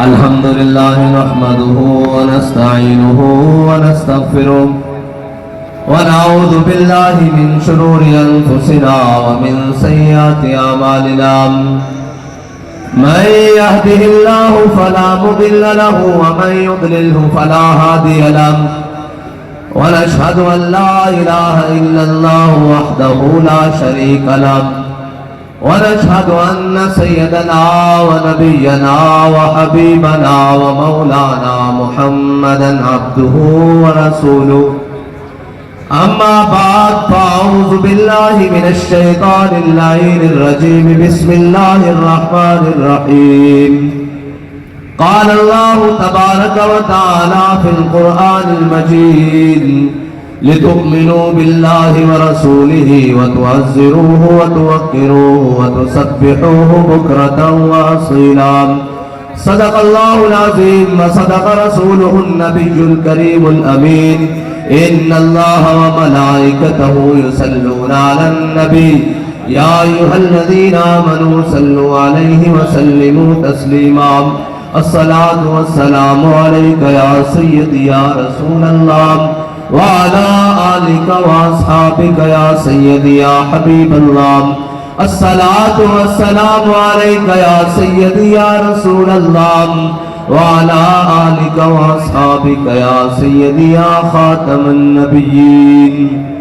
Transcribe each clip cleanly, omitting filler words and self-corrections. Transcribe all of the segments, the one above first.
الحمد لله نحمده ونستعينه ونستغفره ونعوذ بالله من شرور أنفسنا ومن سيئات أعمالنا من يهده الله فلا مضل له ومن يضلله فلا هادي له ونشهد أن لا إله إلا الله وحده لا شريك له ونشهد أن سيدنا ونبينا وحبيبنا ومولانا محمدا عبده ورسوله أما بعد فأعوذ بالله من الشيطان اللعين الرجيم بسم الله الرحمن الرحيم قال الله تبارك وتعالى في القرآن المجيد لتؤمنوا بالله ورسوله وتعزروه وتوقروه وتسبحوه بكرة وأصيلا صدق الله العظيم وصدق رسوله النبي الكريم الأمين إن الله وملائكته يصلون على النبي يا أيها الذين آمنوا صلوا عليه وسلموا تسليما الصلاة والسلام عليك يا سيدي يا رسول الله وعلى آلك وأصحابك يا سيدي يا حبيب الله الصلاة والسلام عليك يا سيدي يا رسول الله وعلى آلك وأصحابك يا سيدي يا خاتم النبيين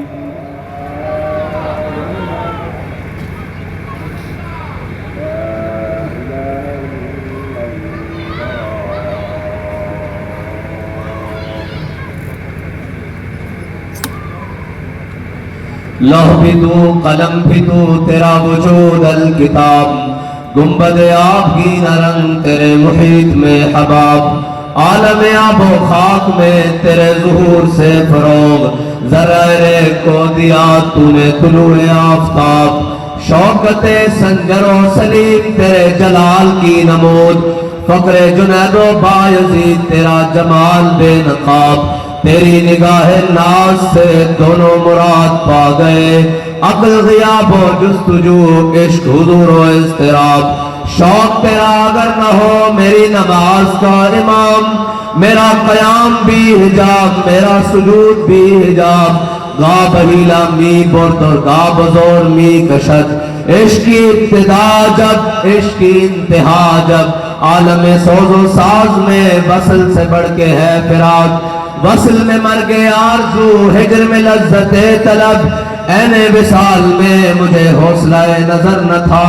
لوح بھی تو قلم بھی تو تیرا وجود الکتاب گنبد آب کی نرنگ تیرے محیط میں حباب عالم آب و خاک میں تیرے ظہور سے فروغ ذرائع کو دیا تو نے طلوع آفتاب شوکت سنجر و سلیم تیرے جلال کی نمود فقر جنید و بایزید تیرا جمال بے نقاب تیری نگاہ ناز سے دونوں مراد پا گئے عقل غیاب و جستجو عشق حضور و اضطراب شوق تیرا اگر نہ ہو میری نماز کا امام میرا قیام بھی حجاب میرا سجود بھی حجاب گا بہیلا می برد اور گا بزور می کشد عشق کی ابتدا جب عشق کی انتہا جب عالم سوز و ساز میں وصل سے بڑھ کے ہے فراق وصل میں مر گئے آرزو ہجر میں لذت طلب این وصال میں مجھے حوصلہ نظر نہ تھا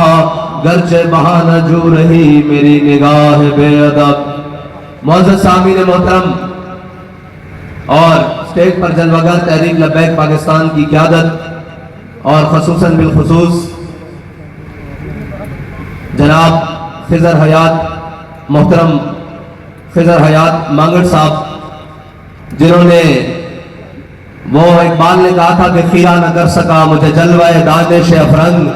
گرچہ بہانہ جو رہی میری نگاہ بے ادب معزز سامعین محترم اور اسٹیج پر جلوگر تحریک لبیک پاکستان کی قیادت اور خصوصاً بالخصوص جناب خضر حیات محترم خضر حیات مانگڑ صاحب جنہوں نے وہ اقبال نے کہا تھا کہ خیرہ نہ کر سکا مجھے جلوہ دانش افرنگ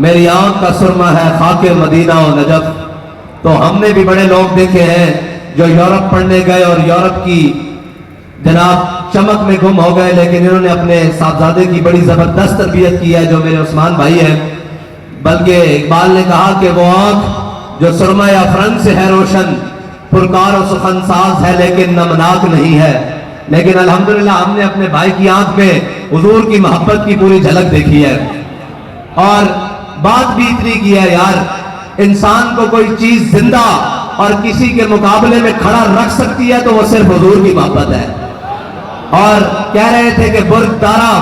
میری آنکھ کا سرمہ ہے خاک مدینہ و نجف تو ہم نے بھی بڑے لوگ دیکھے ہیں جو یورپ پڑھنے گئے اور یورپ کی جناب چمک میں گم ہو گئے لیکن انہوں نے اپنے صاحبزادے کی بڑی زبردست تربیت کی ہے جو میرے عثمان بھائی ہیں بلکہ اقبال نے کہا کہ وہ آنکھ جو سرمہ افرنگ سے ہے روشن پرکار و سخن ساز ہے لیکن نمناک نہیں ہے لیکن الحمدللہ ہم نے اپنے بھائی کی آنکھ میں حضور کی محبت کی پوری جھلک دیکھی ہے اور بات بھی اتنی کی ہے یار انسان کو کوئی چیز زندہ اور کسی کے مقابلے میں کھڑا رکھ سکتی ہے تو وہ صرف حضور کی محبت ہے اور کہہ رہے تھے کہ برج تارا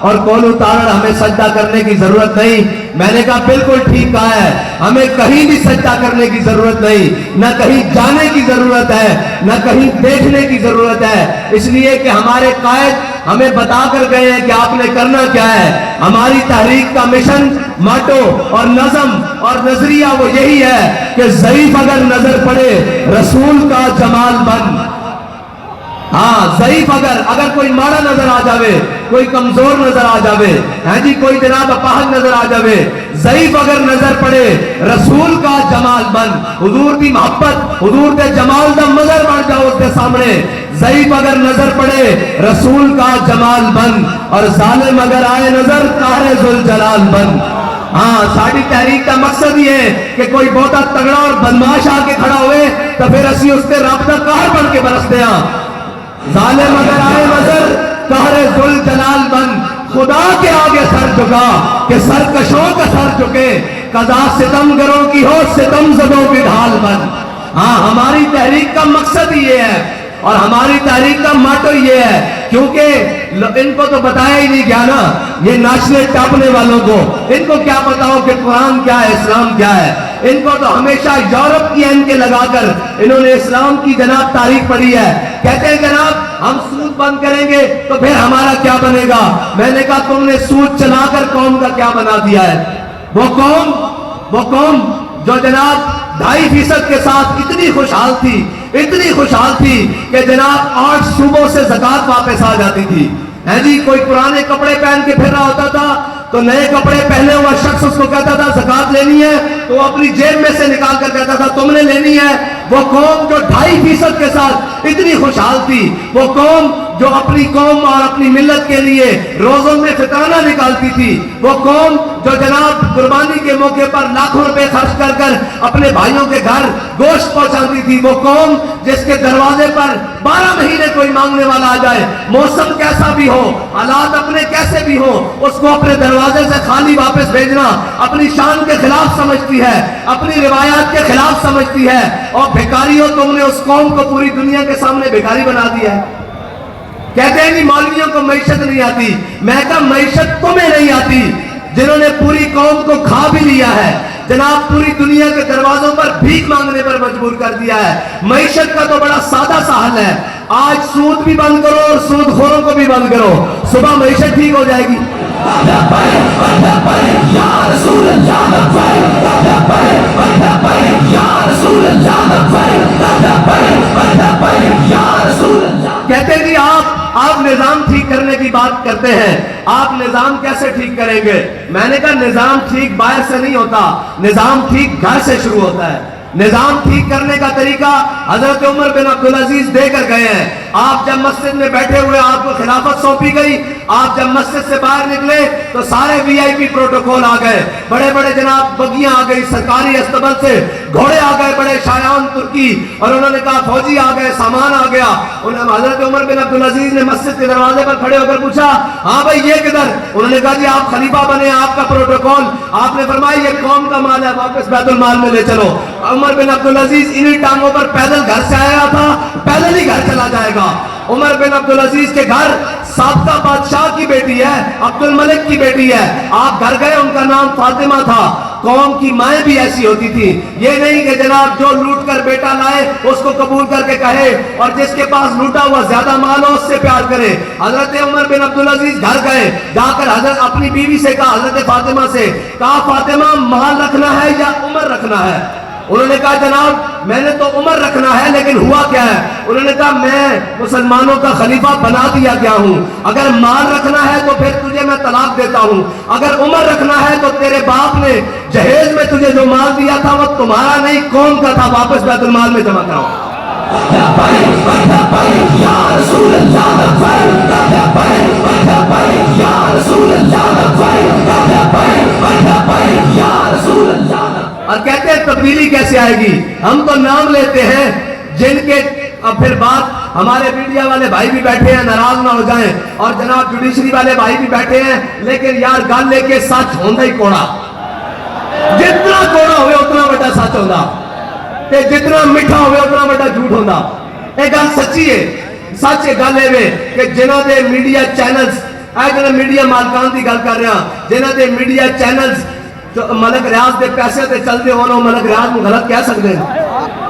اور کولو تارڑ ہمیں سجدہ کرنے کی ضرورت نہیں میں نے کہا بالکل ٹھیک کہا ہے ہمیں کہیں بھی سجدہ کرنے کی ضرورت نہیں نہ کہیں جانے کی ضرورت ہے نہ کہیں دیکھنے کی ضرورت ہے اس لیے کہ ہمارے قائد ہمیں بتا کر گئے ہیں کہ آپ نے کرنا کیا ہے ہماری تحریک کا مشن ماٹو اور نظم اور نظریہ وہ یہی ہے کہ ضعیف اگر نظر پڑے رسول کا جمال بن ہاں ضعیف اگر کوئی ماڑا نظر آ جاوے کوئی کمزور نظر آ جاوے ہاں جی کوئی جناب اپاہج نظر آ جاوے ضعیف اگر نظر پڑے رسول کا جمال بن حضور دی محبت حضور دے جمال دا مظہر بن جاؤ اس کے سامنے ضعیف اگر نظر پڑے رسول کا جمال بن اور ظالم اگر آئے نظر قہر ذوالجلال بن ہاں ساری تحریک کا مقصد یہ ہے کہ کوئی بہت تگڑا اور بدماش آ کے کھڑا ہوئے تو پھر اسی اس کے رابطہ قہر بن کے برستے ہیں. ظالم اگر آئے نظر قہر ذوالجلال بن خدا کے آگے سر جھکا کہ سرکشوں کا سر جھکے قضا ستمگروں کی ہو ستم زدوں کی ڈھال بن. ہاں ہماری تحریک کا مقصد یہ ہے اور ہماری تحریک کا ماٹو یہ ہے, کیونکہ ان کو تو بتایا ہی نہیں گیا نا, یہ ناچنے ٹاپنے والوں کو ان کو کیا پتا ہو کہ قرآن کیا ہے اسلام کیا ہے. ان کو تو ہمیشہ یورپ کی اینکیں لگا کر انہوں نے اسلام کی جناب تاریخ پڑھی ہے. کہتے ہیں جناب ہم سود بند کریں گے تو پھر ہمارا کیا بنے گا. میں نے کہا تم نے سود چلا کر قوم کا کیا بنا دیا ہے. وہ قوم جو جناب 2.5% کے ساتھ اتنی خوشحال تھی کہ جناب 8 صوبوں سے زکوٰۃ واپس آ جاتی تھی. ہے جی, کوئی پرانے کپڑے پہن کے پھر رہا ہوتا تھا تو نئے کپڑے پہنے ہوا شخص اس کو کہتا تھا زکوٰۃ لینی ہے تو وہ اپنی جیب میں سے نکال کر کہتا تھا تم نے لینی ہے. وہ قوم جو 2.5% کے ساتھ اتنی خوشحال تھی, وہ قوم جو اپنی قوم اور اپنی ملت کے لیے روزوں میں فطرانہ نکالتی تھی, وہ قوم جو جناب قربانی کے موقع پر لاکھوں روپے خرچ کر کر اپنے بھائیوں کے گھر گوشت پہنچاتی تھی, وہ قوم جس کے دروازے پر 12 مہینے کوئی مانگنے والا آ جائے, موسم کیسا بھی ہو, حالات اپنے کیسے بھی ہو, اس کو اپنے دروازے سے خالی واپس بھیجنا اپنی شان کے خلاف سمجھتی ہے, اپنی روایات کے خلاف سمجھتی ہے. اور بھکاریوں, تم نے اس قوم کو پوری دنیا کے سامنے بھکاری بنا دیا ہے. کہتے ہیں نہیں مولویوں کو معیشت نہیں آتی. میں کہا معیشت تمہیں نہیں آتی جنہوں نے پوری قوم کو کھا بھی لیا ہے, جناب پوری دنیا کے دروازوں پر بھیک مانگنے پر مجبور کر دیا ہے. معیشت کا تو بڑا سادہ سا حل ہے, آج سود بھی بند کرو اور سود خوروں کو بھی بند کرو, صبح معیشت ٹھیک ہو جائے گی. کہتے جی آپ نظام ٹھیک کرنے کی بات کرتے ہیں, آپ نظام کیسے ٹھیک کریں گے. میں نے کہا نظام ٹھیک باہر سے نہیں ہوتا, نظام ٹھیک گھر سے شروع ہوتا ہے. نظام ٹھیک کرنے کا طریقہ حضرت عمر بن عبدالعزیز دے کر گئے ہیں. آپ جب مسجد میں بیٹھے ہوئے آپ کو خلافت سونپی گئی, آپ جب مسجد سے باہر نکلے تو سارے وی آئی پی پروٹوکول آ گئے, بڑے بڑے جناب بگیاں آ گئی, سرکاری استبل سے گھوڑے آ گئے, بڑے شایان ترکی, اور انہوں نے کہا فوجی آ گئے, سامان آ گیا. حضرت عمر بن عبدالعزیز نے مسجد کے دروازے پر کھڑے ہو کر پوچھا ہاں بھائی یہ کدھر. انہوں نے کہا جی آپ خلیفہ بنے, آپ کا پروٹوکول. آپ نے فرمایا یہ قوم کا مال ہے, واپس بیت المال میں لے چلو. عمر بن عبدالعزیز انہی ٹانگوں پر پیدل گھر سے آیا تھا, پیدل ہی گھر چلا جائے گا. عمر بن عبدالعزیز کے گھر سابقہ بادشاہ کی بیٹی ہے, عبد الملک کی بیٹی ہے. آپ گھر گئے, ان کا نام فاطمہ تھا. قوم کی مائیں بھی ایسی ہوتی تھی, یہ نہیں کہ جناب جو لوٹ کر بیٹا لائے اس کو قبول کر کے کہے اور جس کے پاس لوٹا ہوا زیادہ مال ہو اس سے پیار کرے. حضرت عمر بن عبدالعزیز گھر گئے, جا کر حضرت اپنی بیوی سے کہا, حضرت فاطمہ سے کہا فاطمہ مال رکھنا ہے یا عمر رکھنا ہے. انہوں نے کہا جناب میں نے تو عمر رکھنا ہے لیکن ہوا کیا ہے. انہوں نے کہا میں مسلمانوں کا خلیفہ بنا دیا گیا ہوں, اگر مال رکھنا ہے تو پھر تجھے میں طلاق دیتا ہوں, اگر عمر رکھنا ہے تو تیرے باپ نے جہیز میں تجھے جو مال دیا تھا وہ تمہارا نہیں قوم کا تھا, واپس بیت المال میں جمع کراؤ. اور کہتے ہیں تبدیلی کیسے آئے گی. ہم تو نام لیتے ہیں جن کے اب پھر بات ہمارے میڈیا والے بھائی بھی بیٹھے ہیں, ناراض نہ ہو جائیں, اور جناب جوڈیشری والے بھائی بھی بیٹھے ہیں, لیکن یار گل لے کے سچ ہوندا ہی کوڑا, جتنا کوڑا ہوئے اتنا بڑا سچ ہوندا, تے جتنا میٹھا ہوئے اتنا بڑا جھوٹ ہوندا. یہ گل سچی ہے, سچ گل ہے کہ جنہاں دے میڈیا چینلز, اے جنہاں میڈیا مالکان دی گل کر رہا, جنہاں دے میڈیا چینلز جو ملک ریاض دے پیسے تے چلتے ہونا, ملک ریاض کو غلط کہہ سکتے ہیں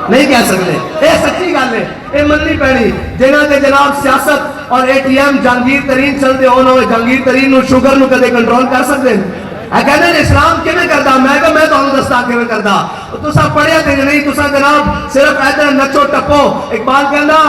نہیں کہہ سکتے. یہ سچی گل ہے, یہ مننی پینی. جنہاں دے جناب سیاست اور اے ٹی ایم جہانگیر ترین چلتے ہونا, جہانگیر ترین نو شوگر نو کدے کنٹرول کر سکتے ہیں. کہنے اسلام کیویں کردا, میں کہا میں تانوں دستا کیویں کردا. تساں پڑھیا تے نہیں, تساں جناب صرف ادھر نچو ٹپو. اقبال کہندا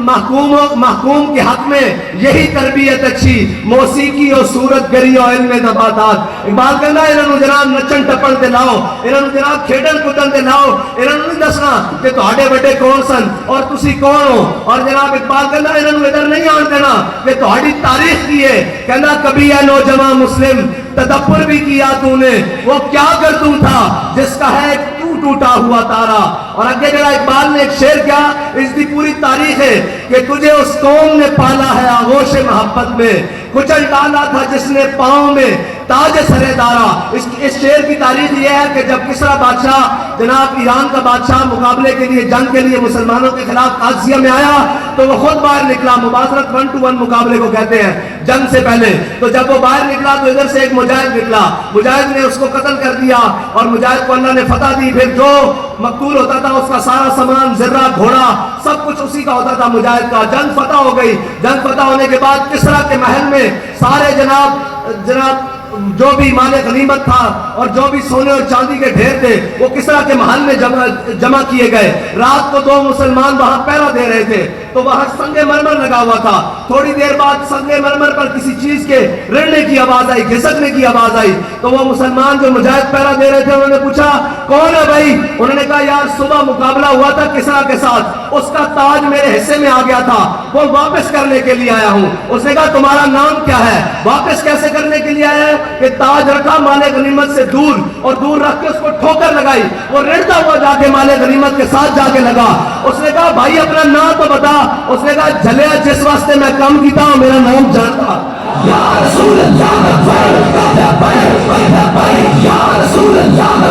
محکوم کے حق میں یہی تربیت اچھی, موسیقی اور صورت گری اور علم نباتات. اقبال کہندا انہاں نوں جناب نچن ٹپن تے لاؤ, انہاں نوں جناب کھیڈن کودن تے لاؤ, انہاں نوں نہیں دسنا کہ تہاڈے بڑے کون سن اور تسی کون ہو. اور جناب اقبال کہندا انہاں نوں ادھر نہیں آن دینا کہ تہاڈی تاریخ کی ہے. کہندا کبھی ہے نوجوان مسلم تدبر بھی کیا تو نے، وہ کیا گردوں تھا جس کا ہے ٹوٹا ہوا تارا. اور آگے جڑا اقبال نے ایک شعر کیا، اس کی پوری تاریخ ہے کہ تجھے اس قوم نے پالا ہے آغوش محبت میں، کچل ڈالا تھا جس نے پاؤں میں تاج سرے دارا. اس شعر کی تاریخ یہ ہے کہ جب کسریٰ بادشاہ جناب ایران کا بادشاہ مقابلے کے لیے جنگ کے لیے مسلمانوں کے خلاف قادسیہ میں آیا تو وہ خود باہر نکلا. مباشرت 1 to 1 مقابلے کو کہتے ہیں جنگ سے پہلے. تو جب وہ باہر نکلا تو ادھر سے ایک مجاہد نکلا، مجاہد نے اس کو قتل کر دیا اور مجاہد کو اللہ نے فتح دی. پھر جو مقتول ہوتا تھا اس کا سارا سامان، زرہ، گھوڑا، سب کچھ اسی کا ہوتا تھا مجاہد کا. جنگ فتح ہو گئی. جنگ فتح ہونے کے بعد کسریٰ کے محل میں سارے جناب جو بھی مال غنیمت تھا اور جو بھی سونے اور چاندی کے ڈھیر تھے وہ کسریٰ کے محل میں جمع کیے گئے. رات کو 2 مسلمان وہاں پہرا دے رہے تھے تو وہاں سنگ مرمر لگا ہوا تھا. تھوڑی دیر بعد سنگ مرمر پر کسی چیز کے رڑنے کی آواز آئی، گھسکنے کی آواز آئی. تو وہ مسلمان جو مجاہد پہرا دے رہے تھے انہوں نے پوچھا کون ہے بھائی؟ انہوں نے کہا یار صبح مقابلہ ہوا تھا کسریٰ کے ساتھ، اس کا تاج میرے حصے میں آ گیا تھا، وہ واپس کرنے کے لیے آیا ہوں. اس نے کہا تمہارا نام کیا ہے؟ واپس کیسے کرنے کے لیے آیا ہے؟ کہ تاج رکھا مال غنیمت سے دور اور دور رکھ کے اس کو ٹھوکر لگائی، وہ رڑتا ہوا جا کے مال غنیمت کے ساتھ جا کے لگا. اس نے کہا بھائی اپنا نام تو بتا. اس نے کہا جھلیا جس واسطے میں کام کیتا ہوں میرا نام جانتا. یا رسول اللہ یا رسول اللہ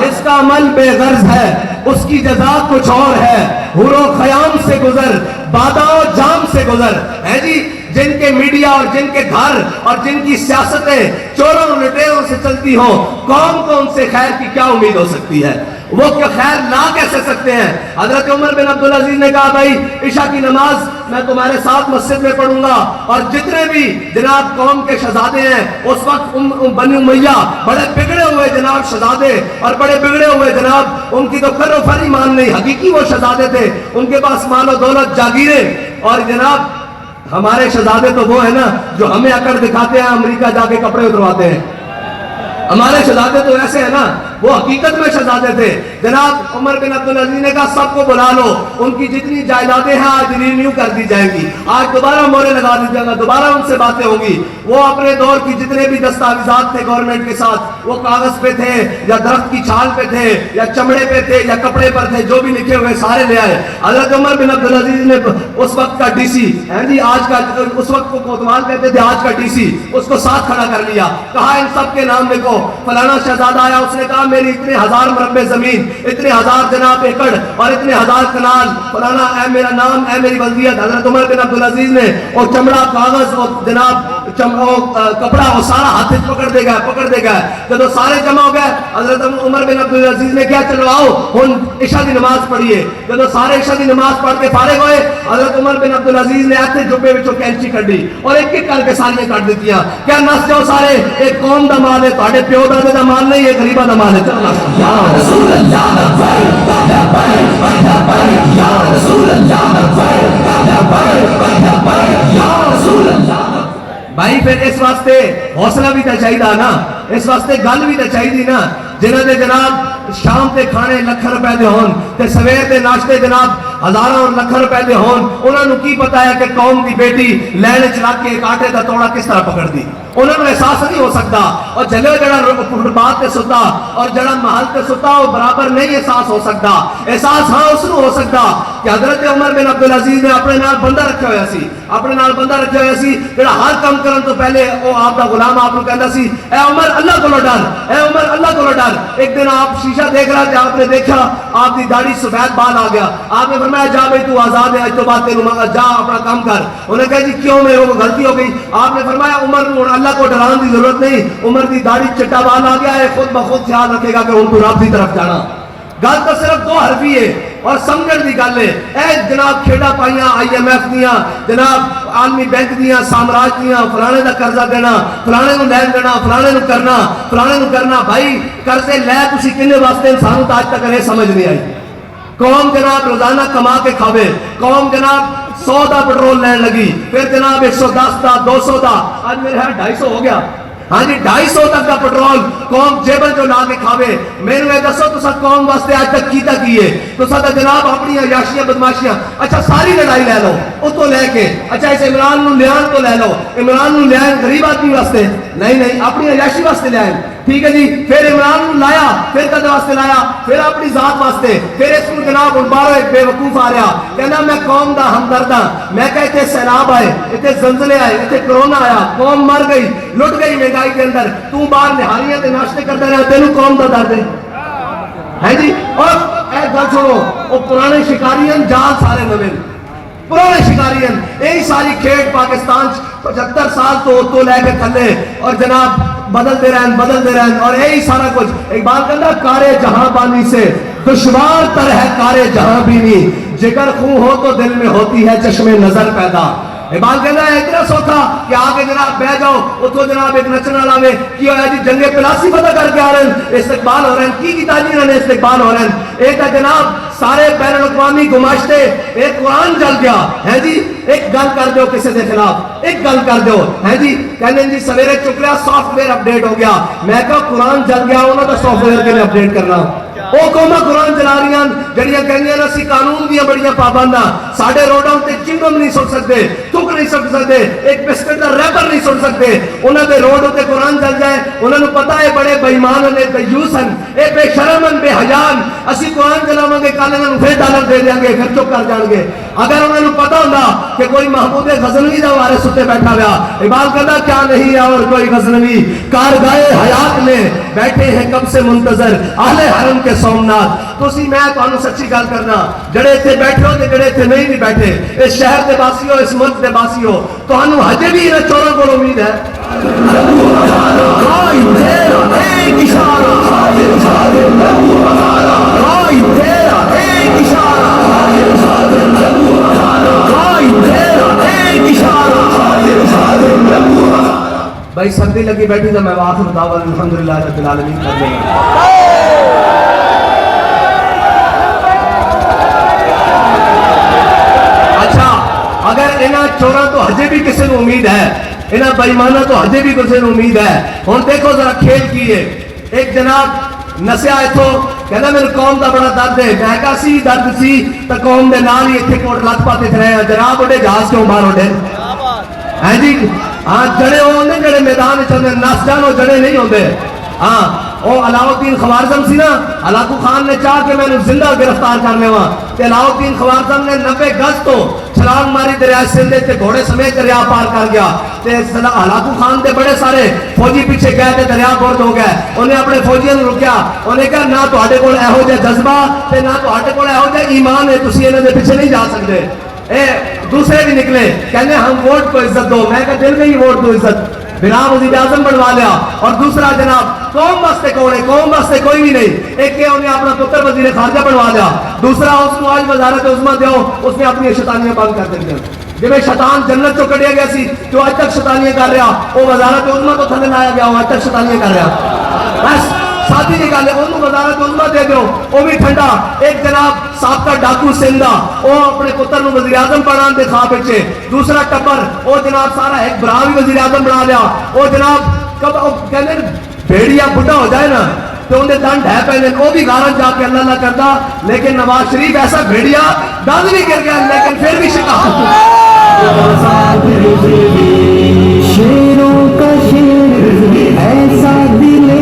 جس کا عمل بے غرض ہے اس کی جزا کچھ اور ہے. حور و خیام سے گزر، بادہ و جام سے گزر ہے جی. جن کے میڈیا اور جن کے گھر اور جن کی سیاستیں چوروں لٹیروں سے چلتی ہوں، قوم کو ان سے خیر کی کیا امید ہو سکتی ہے؟ وہ کیا خیر لا کیسے سکتے ہیں؟ حضرت عمر بن عبدالعزیز نے کہا بھائی عشاء کی نماز میں تمہارے ساتھ مسجد میں پڑھوں گا، اور جتنے بھی جناب قوم کے شہزادے ہیں اس وقت بنی امیہ بڑے بگڑے ہوئے جناب شہزادے اور بڑے بگڑے ہوئے جناب، ان کی تو کر و فر ایمان نہیں، حقیقی وہ شہزادے تھے، ان کے پاس مال و دولت جاگیریں. اور جناب ہمارے شہزادے تو وہ ہیں نا جو ہمیں اکڑ دکھاتے ہیں، امریکہ جا کے کپڑے اترواتے ہیں. ہمارے شہزادے تو ایسے ہیں نا، وہ حقیقت میں شہزادے تھے. جناب عمر بن عبدالعزیز نے کہا سب کو بلا لو، ان کی جتنی جائیدادیں ہیں آج رینیو کر دی جائیں گی، آج دوبارہ مورے لگا دی جائے گا، دوبارہ ان سے باتیں ہوں گی. وہ اپنے دور کی جتنے بھی دستاویزات تھے گورنمنٹ کے ساتھ، وہ کاغذ پہ تھے یا درخت کی چھال پہ تھے یا چمڑے پہ تھے یا کپڑے پر تھے، جو بھی لکھے ہوئے سارے لے آئے. حضرت عمر بن عبدالعزیز نے اس وقت کا ڈی سی ہے جی، آج کا اس وقت کو کوتوال کہتے تھے، آج کا ڈی سی، اس کو ساتھ کھڑا کر لیا. کہا ان سب کے نام لکھو. فلانا شہزادہ آیا، اس نے کہا میری اتنے 1000 مربع زمین، اتنے 1000 جناب ایکڑ اور اتنے 1000 کنال، فلانا اے میرا نام، اے میری بلدیت. حضرت عمر بن عبدالعزیز نے اور چمڑا، کاغذ اور جناب کپڑا وہ سارا ہاتھ پکڑ دے گا. جب سارے جمع ہو گئے حضرت عمر بن عبدالعزیز نے کیا چلو آؤ ہن عشاء کی نماز پڑھیے. جب سارے عشاء کی نماز پڑھ کے فارغ ہوئے حضرت عمر بن عبدالعزیز نے ایسے جبے وچوں کینچی کڈی اور ایک ایک کر کے ساریاں کٹ دیتیاں. کیا نس جاؤ سارے، ایک قوم دا مال ہے، تہاڈے پیو دادے دا مال نہیں، یہ غریباں دا مال ہے. چلو یا رسول اللہ یا رسول اللہ یا رسول اللہ. بھائی پھر اس واسطے حوصلہ بھی تو چاہیے نا، اس واسطے گل بھی تو چاہیے نا. جنہوں نے جناب شام تے کھانے لکھ روپے دے ہون تے سویر دے ناشتے جناب ہزاراں اور لکھ روپے دے ہون، انہوں نے کی پتا ہے کہ قوم دی بیٹی لین چ رکھ کے ایک آٹے دا توڑا کس طرح پکڑ دی. انہوں نے احساس نہیں ہو سکتا. اور جلے جڑا فٹبات تے ستا اور جڑا محل تے ستا وہ برابر نہیں احساس ہو سکتا. احساس ہاں اس کو ہو سکتا کہ حضرت عمر بن عبدالعزیز نے اپنے نال بندہ رکھا ہوا سی، اپنے نال بندہ رکھا ہوا سی جڑا ہر کام کرن تو پہلے وہ آپ دا غلام آپ کو کہندا سی اے عمر اللہ کو ڈر، اے عمر اللہ کو ڈر. ایک دن آپ شیشہ دیکھ رہا تھے، آپ نے دیکھا آپ کی داڑھی سفید بال آ گیا. آپ نے فرمایا جا بھائی تو آزاد ہے، آج تو بعد تینوں جا اپنا کام کر. انہوں نے کہا جی کیوں میرے کو غلطی ہو گئی؟ آپ نے فرمایا عمر اللہ کو ڈران کی ضرورت نہیں، عمر کی داڑھی چٹا بال آ گیا ہے، خود بخود خیال رکھے گا کہ ان کو رب کی طرف جانا. گل تو صرف 2 حرفی ہے اور سمجھن دی گل ہے. اے جناب کھیڈا پائیاں IMF دیاں، جناب عالمی بینک دیاں، سامراج دیاں، فلانے دا قرضہ دینا، فلانے نو لین دینا، فلانے نو کرنا، فلانے نو کرنا. بھائی قرضے لے تسی کنے واسطے؟ انسانوں تو آج تک یہ سمجھ نہیں آئی. قوم جناب روزانہ کما کے کھاوے، قوم جناب 100 دا پٹرول لین لگی، پھر جناب 110 دا 200 دا، آج میرے ہاں 250 ہو گیا. ہاں جی 250 تک کا پٹرول قوم جیبل جو لا کے کھاوے. میرے دسو تو سا قوم واسطے آج تک کیتا کیے تو سا جناب اپنی عیاشیاں بدماشیاں اچھا ساری لڑائی لے لو اس تو لے کے اچھا اس عمران نو لیان تو لے لو. عمران نو لیان غریب آدمی واسطے نہیں اپنی عیاشی واسطے لے آئے. ٹھیک ہے جی. پھر عمران نو لایا پھر کدے واسطے لایا پھر اپنی ذات واسطے. پھر اس کو جناب بارو ایک بے وقوف آ رہا کہنا میں قوم دا ہمدرد ہاں. میں کہ اتنے سیلاب آئے اتنے زلزلے آئے اتنے کرونا آیا قوم مر گئی لٹ گئی مہنگائی کے اندر تو باہر نہاریاں تے ناشتے کرتا رہا تینوں قوم دا درد ہے جی. اور اے گل چھوڑو وہ پرانے شکاریاں جال سارے نویں پرانے شکاریاں یہی ساری کھیڈ پاکستان 75 سال تو لے کے تھلے اور جناب بدلتے رہن اور یہی سارا کچھ. اقبال کہنا کارے جہاں بانی سے دشوار تر ہے کارے جہاں بینی جگر خون ہو تو دل میں ہوتی ہے چشم نظر پیدا. اقبال کہنا ہے اتنا سوکھا کہ آگے جناب بہ جاؤ اتو جناب ایک نچنا لاوے کی ہویا جی جنگ پلاسی فتح کر کے آ رہے ہیں استقبال ہو رہے ہیں کی تاجی انہوں نے استقبال ہو رہے ہیں. ایک جناب سارے بین الاقوامی گماشتے ایک قرآن جل گیا ہے جی. ایک گل کر دو کسی کے خلاف ایک گل کر دو ہے جی کہنے جی سویرے چک لیا سافٹ ویئر اپڈیٹ ہو گیا. میں کہا قرآن جل گیا انہوں نے سافٹ ویئر کے لیے اپڈیٹ کرنا. وہ قوما قرآن چلا رہی ہیں جڑیاں کہنیاں نا اسی قانون دیا بڑیاں پابند ہاں ساڈے روڈاں تے چنگم نہیں سٹ سکتے تھک نہیں سٹ سکتے ایک بسکٹ دا ریپر نہیں سٹ سکتے. انہاں دے روڈ تے قرآن چل جائے انہاں نوں پتہ ہے بڑے بے ایمان نے دیوس ہیں اے بے شرم ہیں بے حیان اسی قرآن چلاواں گے کل انہاں نوں پھر ڈالر دے دیاں گے پھر چپ کر جان گے. اگر انہاں نوں پتہ ہوندا کہ کوئی محمود غزنوی دا وارث تے بیٹھا ہوا اقبال کہتا کیا نہیں ہے اور کوئی غزنوی کارگاہ حیات میں بیٹھے ہیں کب سے منتظر اہل حرم کے سومنات. تو اسی میں تانوں سچی گل کرنا جڑے اتنے بیٹھے ہو جڑے اتنے نہیں بھی بیٹھے اس شہر دے باسی ہو اس ملک دے باسی ہو تانوں ہجے بھی انہاں چوراں کول امید ہے. بھائی سردی لگی بیٹھی تو میں آخر دعوت الحمدللہ رب العالمین کر دوں گا. اگر انہاں چوراں تو ہجے بھی کسی کو امید ہے انہاں بےایمانہ تو ہجے بھی کسی کو امید ہے. ہن دیکھو ذرا کھیل کی ہے. ایک جناب نسیا اتھوں کہنا میرے قوم دا بڑا درد ہے. میں کہا سی درد سی تو قوم دے نال ہی اتنے کوٹ لت پاتے رہے ہیں. جناب اڈے جہاز کیوں باہر اڈے ہیں جی. ہاں جڑے ہوندے جڑے میدان چ نس جان وہ جڑے نہیں ہوندے. ہاں وہ علاؤالدین خوارزم سی نا ہلاکو خان نے چاہ کہ میں نے زندہ گرفتار کر لیوا تے علاؤالدین خوارزم نے 90 گز تو چھلانگ ماری دریائے سندھ تے گھوڑے سمیت دریا پار کر گیا تے ہلاکو خان دے بڑے سارے فوجی پیچھے گئے تے دریا گرد ہو گئے. انہیں اپنے فوجیوں نے رکیا انہیں کہا نہ تہاڈے کول ایہو جہا جذبہ تے نہ تہاڈے کول ایہو جہا ایمان ہے تسی انہاں دے پیچھے نہیں جا سکتے. اے دوسرے بھی نکلے کہنے ہم ووٹ کو عزت دو. میں کہا دل میں ہی ووٹ دو عزت بلال وزیر اعظم بنوا لیا. اور دوسرا جناب قوم واسطے کون ہے قوم واسطے کوئی بھی نہیں. ایک کہ انہیں اپنا پتر وزیر خارجہ بنوا لیا. دوسرا اس کو آج وزارت عظمیٰ دیو اس نے اپنی شیطانیاں بند کر دیں. جی میں شیطان جنت چو کٹیا گیا سی جو آج تک شیطانیاں کر رہا وہ وزارت عظمیٰ تو تھلے لایا گیا وہ آج تک شیطانیاں کر رہا. بس ساتھی کی گل ہے انہوں وزارت عظمیٰ دے دو وہ بھی ٹھنڈا. ایک جناب سابقہ ڈاکو سندھا وہ اپنے پتر نو وزیر اعظم بنان دے خواب پیچھے. دوسرا ٹبر وہ جناب سارا ایک برا بھی وزیر اعظم بنا لیا. وہ جناب کب کہنے بھیڑیا بڈھا ہو جائے نا تو انہیں دن ڈھہ پہنے وہ بھی غارت جا کے اللہ نہ کرتا. لیکن نواز شریف ایسا بھیڑیا دن بھی گر گیا لیکن پھر بھی شکایت شیروں کا شیر ایسا دلے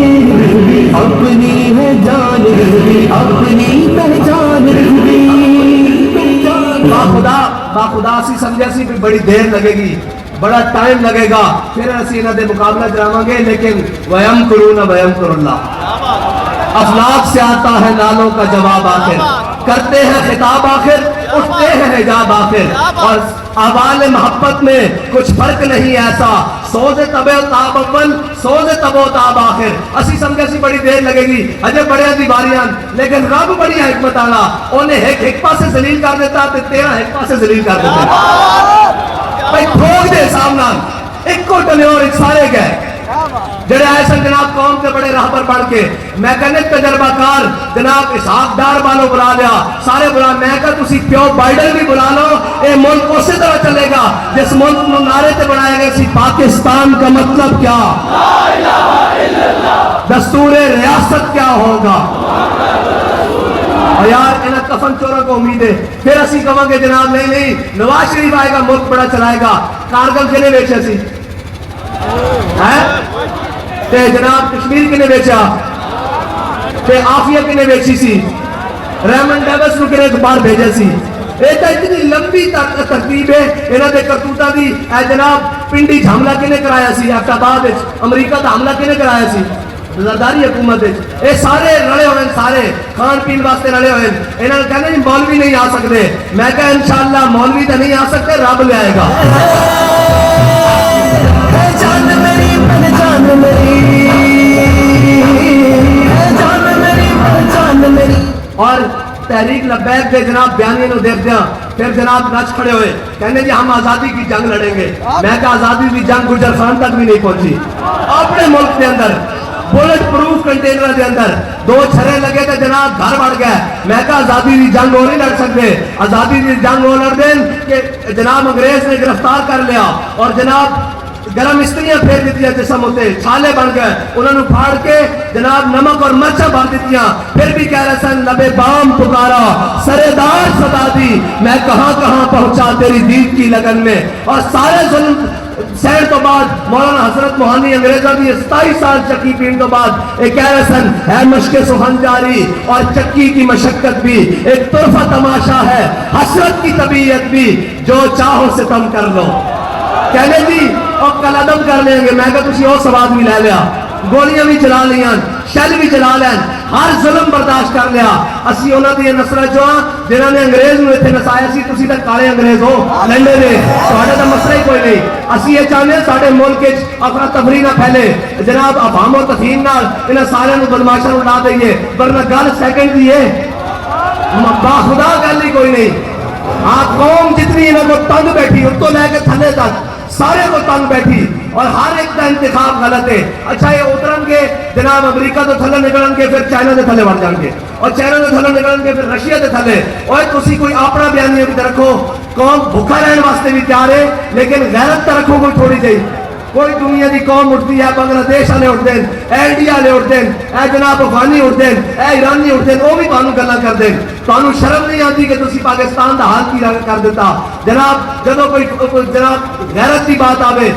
اپنی ہے جان اپنی پہچان. باخدا سی سمجھا سی بھی بڑی دیر لگے گی بڑا ٹائم لگے گا پھر اسی انہاں دے مقابلہ جاواں گے. لیکن وَيَمْكُرُونَ وَيَمْكُرُ اللَّهُ افلاک سے آتا ہے نالوں کا جواب آخر کرتے ہیں خطاب آخر اٹھتے ہیں حجاب آخر. اور احوال محبت میں کچھ فرق نہیں ایسا سوز تب و تاب اول سوز تب و تاب آخر. اسی سمجھے سی بڑی دیر لگے گی اجے بڑے دی باریاں لیکن رب بڑی حکمت والا انہیں ایک پاسے ذلیل کر دیتا تے تیرا ایک پاسے ذلیل کر دیتا. بھائی ٹھوک دے سامنا ایک کو ٹلے اور ایک سارے گئے جڑے آئے سن جناب قوم کے بڑے راہبر بڑھ کے. میں کہنے تجربہ کار جناب اسحاق ڈار والوں بلا لیا سارے بلا. میں کہا تسی پیو بائیڈن بھی بلا لو اے ملک اسی طرح چلے گا جس ملک نو نعرے تے بنایا گیا سی پاکستان کا مطلب کیا دستور ریاست کیا ہوگا. اور یار انہیں کفن چوروں کو امید ہے. پھر اسی کہاں گے جناب نہیں نواز شریف آئے گا ملک بڑا چلائے گا. کارگل کنے بیچے سی تے جناب کشمیر کنے بیچا تے آفیہ کنے بیچی سی ریمن ڈیوس نو کنے باہر بھیجے سی. ایک اتنی لمبی ترتیب ہے انہاں دے کرتوتاں دی. اے جناب پنڈی حملہ کنے کرایا سی ایبٹ آباد وچ امریکہ دا حملہ کنے کرایا سی زرداری حکومت وچ. اے سارے رلے ہوئے سارے کھان پین واسطے رلے ہوئے. انہاں نے کہنا جی مولوی نہیں آ سکتے. میں کہا انشاءاللہ مولوی تو نہیں آ سکتے رب لے آئے گا. جان میری پہچان میری جان میری پہچان میری. اور تحریک لبیک کے جناب بیانیے نو دیکھ دیا پھر جناب نچ کھڑے ہوئے کہنے جی ہم آزادی کی جنگ لڑیں گے. میں کہا آزادی کی جنگ گجر خان تک بھی نہیں پہنچی. اپنے ملک کے اندر بولٹ پروف کنٹینر کے اندر 2 چھرے لگے تو جناب گھر بڑھ گئے. میں کہا آزادی کی جنگ وہ نہیں لڑ سکتے. آزادی کی جنگ وہ لڑ دیں کہ جناب انگریز نے گرفتار کر لیا اور جناب گرم استریاں پھیر دیتیاں جسم ہوتے چھالے بن گئے. انہوں نے پھاڑ کے جناب نمک اور مرچہ بھر دیتیاں. پھر بھی کہہ رہے سن لبے بام پکارا سرے دار صدا دی میں کہاں کہاں پہنچا تیری دید کی لگن میں. اور سارے ظلم سہن تو بعد مولانا حضرت موہانی انگریزہ دی 27 سال چکی پین تو بعد ایک کہہ رہے سن ہے مشق سخن جاری اور چکی کی مشقت بھی ایک طرفہ تماشا ہے حسرت کی طبیعت بھی جو چاہو ستم کر لو. کہنے جی اور کل عدم کر لیں گے. میں کہا تسی اور سواد بھی لے لیا گولیاں بھی چلا لیاں شل بھی چلا لیں ہر ظلم برداشت کر لیا. اسی انہوں نے نسلت جو جنہوں نے انگریز میں اتنے نسایا سی تسی تک کالے انگریز ہو لنڈے نے ساڑھے تو مسئلہ ہی کوئی نہیں. اسی یہ چاہنے ہیں ساڑھے ملک اپنا تفریح نہ پھیلے جناب افہام و تفہیم نال انہیں سارے بدماشاں اڑا دئیے ورنہ گل سیکنڈ دی ہے باخدا گل ہی کوئی نہیں. ہاں قوم جتنی انہوں کو تنگ بیٹھی ان کو لے کے تھلے تک سارے کو تنگ بیٹھی اور ہر ایک کا انتخاب غلط ہے. اچھا یہ اترن کے جناب امریکہ تو تھلے نکلن کے پھر چائنا کے تھلے بڑھ جان گے اور چائنا کے تھلے نکلن کے پھر رشیا کے تھلے. اور تسی کوئی اپنا بیانیہ بھی رکھو. قوم بھوکا رہنے واسطے بھی تیار ہے لیکن غیرت تو رکھو کوئی تھوڑی جی. کوئی دنیا دی قوم اٹھتی ہے بنگلہ دیش والے اٹھتے ہیں اے انڈیا والے اٹھتے ہیں اے جناب افغانی اٹھتے ہیں اے ایرانی اٹھتے ہیں وہ بھی تانوں گلاں کرتے ہیں. تانوں شرم نہیں آتی کہ تسی پاکستان دا حال کی کر دیتا. جناب جدو کوئی جناب غیرت کی بات آوے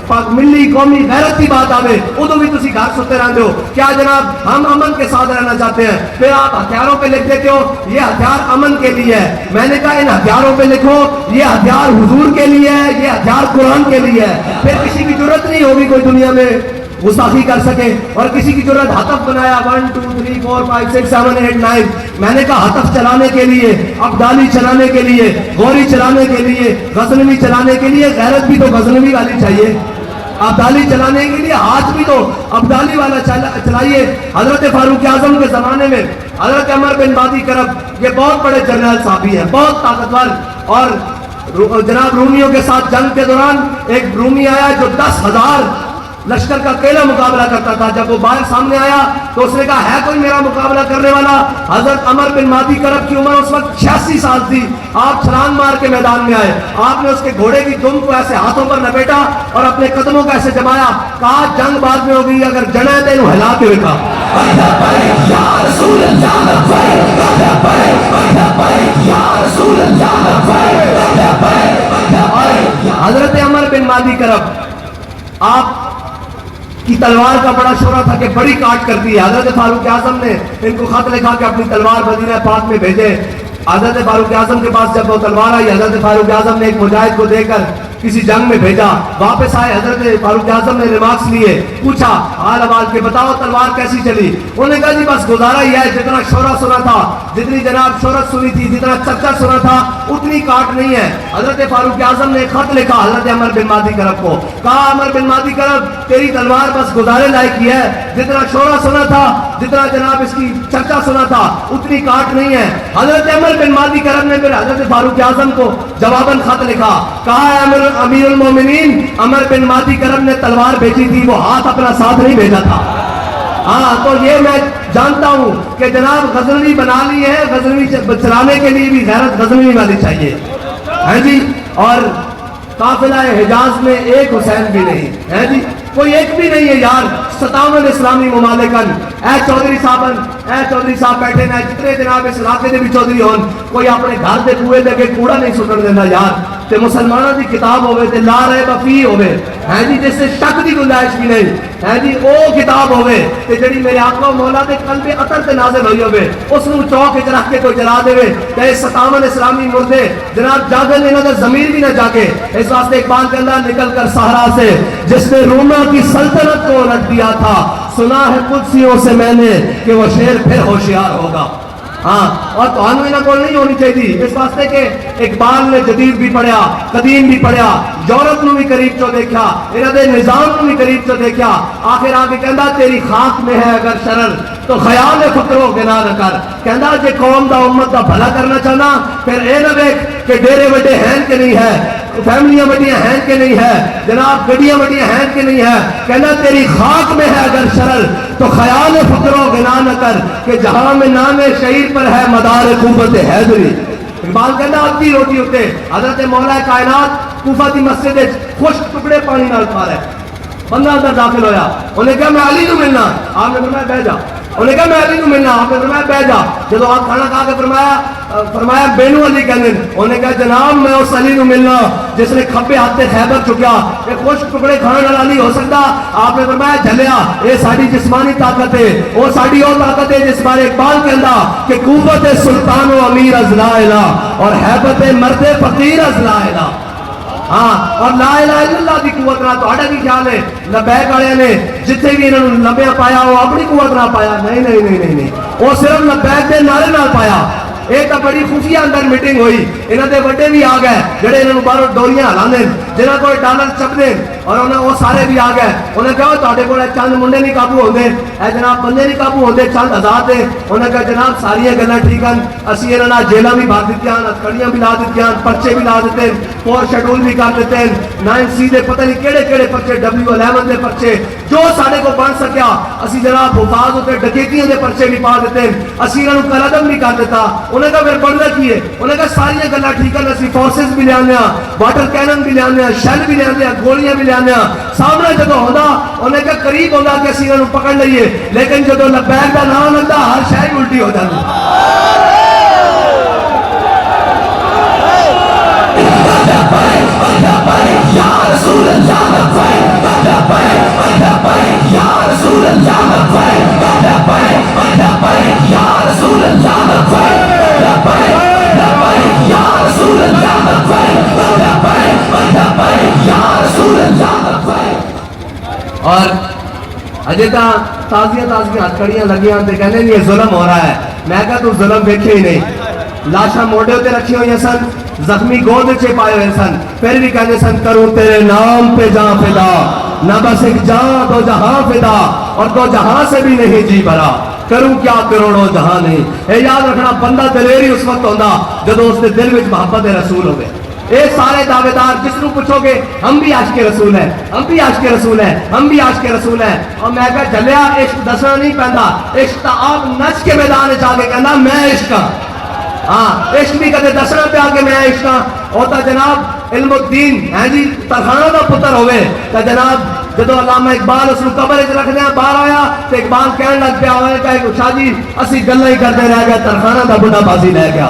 ملی قومی غیرت کی بات آوے ادو بھی تسی گھر سوتے رہتے ہو. کیا جناب ہم امن کے ساتھ رہنا چاہتے ہیں پھر آپ ہتھیاروں پہ لکھ دیتے ہو یہ ہتھیار امن کے لیے ہے. میں نے کہا ان ہتھیاروں پہ لکھو یہ ہتھیار حضور کے لیے ہے یہ ہتھیار قرآن کے لیے ہے. پھر کسی کی ضرورت نہیں ہوگی کوئی دنیا میں گستاخی کر سکے. اور کسی کی ضرورت ہتف بنایا 1 2 3 4 5 6 7 8 9 میں نے کہا ہتف چلانے کے لیے ابدالی چلانے کے لیے غوری چلانے کے لیے غزنوی چلانے کے لیے غیرت بھی تو غزنوی والی چاہیے. ابدالی چلانے کے لیے ہاتھ بھی تو ابدالی والا چلائیے. حضرت فاروق اعظم کے زمانے میں حضرت عمر بن بادی کرب یہ بہت بڑے جنرل صحابی ہیں بہت طاقتور. اور جناب رومیوں کے ساتھ جنگ کے دوران ایک رومی آیا جو 10,000 لشکر کا اکیلا مقابلہ کرتا تھا. جب وہ باہر سامنے آیا تو اس نے کہا ہے کوئی میرا مقابلہ کرنے والا. حضرت عمر بن مادی کرب کی عمر اس وقت 86 سال تھی. آپ چھلانگ مار کے میدان میں آئے. آپ نے اس کے گھوڑے کی دم کو ایسے ہاتھوں پر لپیٹا اور اپنے قدموں کو ایسے جمایا. کہا جنگ بعد میں ہوگی اگر جنا ہے تو ہلا کے رکھا. حضرت عمر بن مادی کرب آپ کی تلوار کا بڑا شورا تھا کہ بڑی کاٹ کرتی ہے. حضرت فاروق اعظم نے ان کو خط لکھا کہ اپنی تلوار مدینہ پاک میں بھیجے. حضرت فاروق اعظم کے پاس جب وہ تلوار آئی حضرت فاروق اعظم نے ایک مجاہد کو دے کر کسی جنگ میں بھیجا. واپس آئے حضرت فاروق اعظم نے ریمارکس لیے پوچھا حال حوال کے بتاؤ تلوار کیسی چلی. انہوں نے کہا جی بس گزارا ہی ہے جتنا شورا سنا تھا جتنی جناب شہرت سنی تھی جتنا چرچا سنا تھا اتنی کاٹ نہیں ہے. حضرت فاروق اعظم نے خط لکھا حضرت عمر بن مادی کرب کو. کہا عمر بن مادی کرب تیری تلوار بس گزارے لائق ہی ہے جتنا شورا سنا تھا جتنا جناب اس کی چرچا سنا تھا اتنی کاٹ نہیں ہے. حضرت عمر بن مادی کرب نے پھر حضرت فاروق اعظم کو جواباً خط لکھا. کہا امیر المومنین عمر بن مادی کرب نے تلوار بھیجی تھی وہ ہاتھ اپنا ساتھ نہیں بھیجا تھا. ہاں تو یہ میں جانتا ہوں کہ جناب غزنوی بنا لی ہے. غزنوی چلانے کے لیے بھی غیرت غزنوی والی چاہیے ہے جی. اور قافلہ حجاز میں ایک حسین بھی نہیں ہے جی. کوئی ایک بھی نہیں ہے یار 57 اسلامی ممالکن اے چودھری صاحب بیٹھے نا جتنے جناب اس علاقے دے بھی چودھری ہون کوئی اپنے گھر دے کوئے دے کے کوڑا نہیں سٹن دینا یار تے مسلمانوں دی کتاب ہوئے تے لا رہے بفی ہوئے ہیں جی جس سے شک دی گنجائش بھی نہیں ہے جی او کتاب ہوئے تے جڑی میرے آقا و مولا دے قلب عطر تے نازل ہوئی ہوئے اس نو چوک وچ رکھ کے کوئی جلا دے تے 57 اسلامی مردے جناب جاگن انہاں دا ضمیر بھی نہ جاگے اس واسطے اقبال کہندا نکل کر صحرا سے جس نے روما کی سلطنت کو الٹ دیا تھا سنا ہے قدسیوں سے میں نے کہ وہ شیر پھر ہوشیار ہوگا ہاں اور تو انہوں نے کوئی نہیں ہونی چاہیے اس واسطے کہ اقبال نے جدید بھی پڑھیا قدیم بھی پڑھیا یورپ نو بھی قریب چو دیکھا انہاں دے نظام نو بھی قریب چو دیکھا آخر آگے کہندا تیری خاک میں ہے اگر شرر تو خیال فکر و گناہ نہ کر کہندا جے قوم دا امت دا بھلا کرنا چاہنا پھر اے نہ دیکھ کہ ڈیرے وڈے ہیں کہ نہیں ہے فیملیاں بڑیاں ہیں کہ نہیں ہے جناب گڈیاں بڑیاں ہیں کہ نہیں ہے کہنا تیری خاک میں ہے اگر شرر تو خیال فکر و گناہ نہ کر کہ جہاں میں نام شہید پر ہے مدار قوت حیدری اقبال کہنا ادھی روٹی ہوتے حضرت مولا کائنات کوفہ دی مسجد خشک ٹکڑے پانی نال کھا رہے بندہ اندر داخل ہویا انہیں کہا میں علی نو ملنا آپ نے فرمایا بیٹھ جا انہیں کہا میں علی نو ملنا آپ نے فرمایا بیٹھ جا جب آپ کھانا کھا کے فرمایا بینو علی کہنے انہیں کہا جناب میں اس علی نو ملنا جس نے کھپے ہاتھے خیبر چکیا کہ خوش ٹکڑے کھانے والا علی ہو سکتا آپ نے فرمایا جھلیا یہ ساری جسمانی طاقت ہے وہ ساری وہ طاقت ہے جس بارے اقبال کہندا کہ قوت سلطان و امیر از لا الہ اور حیبت مرد فقیر از لا الہ ہاں اور لا الہ الا اللہ دی قوت نہ تہاڈا کی خیال ہے لبیک والے نے جتنے بھی انہاں نوں لبیا پایا وہ اپنی قوت نہ پایا نہیں وہ صرف لبیک دے نعرے نال پایا ایک بڑی خفیہ اندر میٹنگ ہوئی انہاں دے بڑے بھی آ گئے جڑے انہاں باہروں ڈوریاں ہلاندے جنہاں کوئی ڈالر چکدے اور انہاں وہ سارے بھی آ گئے انہاں کہا تہاڈے کول چند منڈے نہیں قابو ہوندے اے جناب بندے نہیں قابو ہوندے چند آزاد دے انہاں کہا جناب ساری گلاں ٹھیک ہیں اسی انہاں نال جیلاں بھی بھر دتیاں کڑیاں بھی لا دتیاں پرچے بھی لا دتے اور شیڈول بھی کر دتے 9C دے پتہ نہیں کیڑے کیڑے پرچے W11 دے پرچے جو ساڈے کو بن سکیا اسی جناب حفاظ تے ڈکیتیاں دے پرچے بھی پا دتے اسی انہاں نوں قلعدم بھی کر دتا انہاں کہا پھر بڑھنا کی ہے انہاں کہا ساری گلاں ٹھیک ہیں اسی فورسز بھی لے آنے واٹر کینن بھی لے آنے شیل بھی لے آنے گولیاں بھی لے آنے سامنے جدو ہوندا انہیں کہا قریب ہوندا کہ اسی انہوں پکڑ لئیے لیکن جدو لبیک دا نام لگتا ہر شاید الٹی ہو جاتی یا رسول اللہ یا رسول اللہ یا رسول اللہ اور اجے تازیاں ہتھکڑیاں لگیاں تے کہنے یہ ظلم ہو رہا ہے میں کہا تو ظلم دیکھے ہی نہیں لاشاں موڑے ہوتے رکھی ہوئی سن زخمی گود چے پائے ہوئے سن پھر بھی کہنے سن کروں تیرے نام پہ جان فدا نہ بس ایک جان دو جہاں فدا اور دو جہاں سے بھی نہیں جی بھرا کروں کیا کروڑوں جہاں نہیں اے یاد رکھنا بندہ دلیری اس وقت ہوندا جدو اس دے دل وچ محبت رسول ہوئے اے سارے دعوے دار جس نو پوچھو گے ہم بھی عاشق رسول ہیں ہم بھی عاشق رسول ہیں ہم بھی عاشق رسول ہیں اور میں کہا جلیا عشق دسنا نہیں پیندا عشق تا آپ نچ کے میدان وچ آ کے کہنا میں عشق ہاں عشق بھی کدے دسنا پیا کہ میں عشق ہاں او تا جناب علم الدین ہیں جی ترخانہ دا پتر ہوئے تا جناب جدو علامہ اقبال اس کو قبر وچ رکھ دیا باہر آیا تے اقبال کہن لگ پیا ہوئے کہ شاہ جی اسی گلاں ہی کرتے رہ گئے ترخانہ دا بڑا بازی لے گیا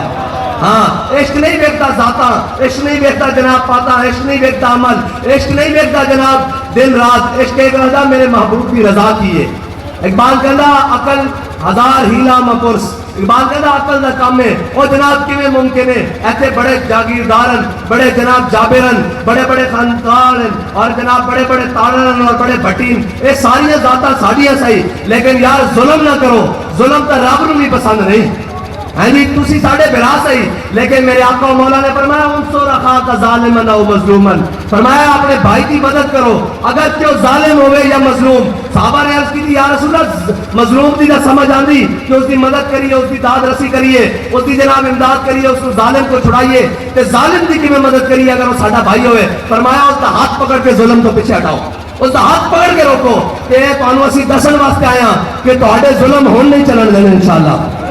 ہاں عشق نہیں دیکھتا ذاتا عشق نہیں دیکھتا جناب پاتا عشق نہیں دیکھتا عمل عشق نہیں دیکھتا جناب دن رات عشق ایک رضا میرے محبوب کی رضا کی ہے اقبال کہندا عقل ہزار ہیلا مپرس اقبال کہندا عقل دا کام ہے او جناب کیویں ممکن ہے ایتھے بڑے جاگیردارن بڑے جناب جابرن بڑے بڑے خاندان اور جناب بڑے بڑے تارن اور بڑے بھٹین اے ساری ذاتاں ساڈیاں صحیح لیکن یار ظلم نہ کرو ظلم تے رب نوں بھی پسند نہیں ہے جی تسی ساڈے بھرا صحیح لیکن میرے آقا و مولا نے فرمایا انصر اخاک ظالما او مظلوما فرمایا اپنے بھائی کی مدد کرو اگر کہ ظالم ہوئے یا مظلوم صحابہ نے عرض کی تھی یا رسول اللہ مظلوم دی نہ سمجھ آندی کہ اس کی مدد کریے اس کی داد رسی کریے اس کی جناب امداد کریے اس کو ظالم کو چھڑائیے تے ظالم دی کی مدد کریے اگر وہ ساڈا بھائی ہوئے فرمایا اس کا ہاتھ پکڑ کے ظلم تو پیچھے ہٹاؤ اس کا ہاتھ پکڑ کے روکو کہ تانوں اسی دسن واسطے آیا کہ تہاڈے ظلم ہون نہیں چلن دینے انشاءاللہ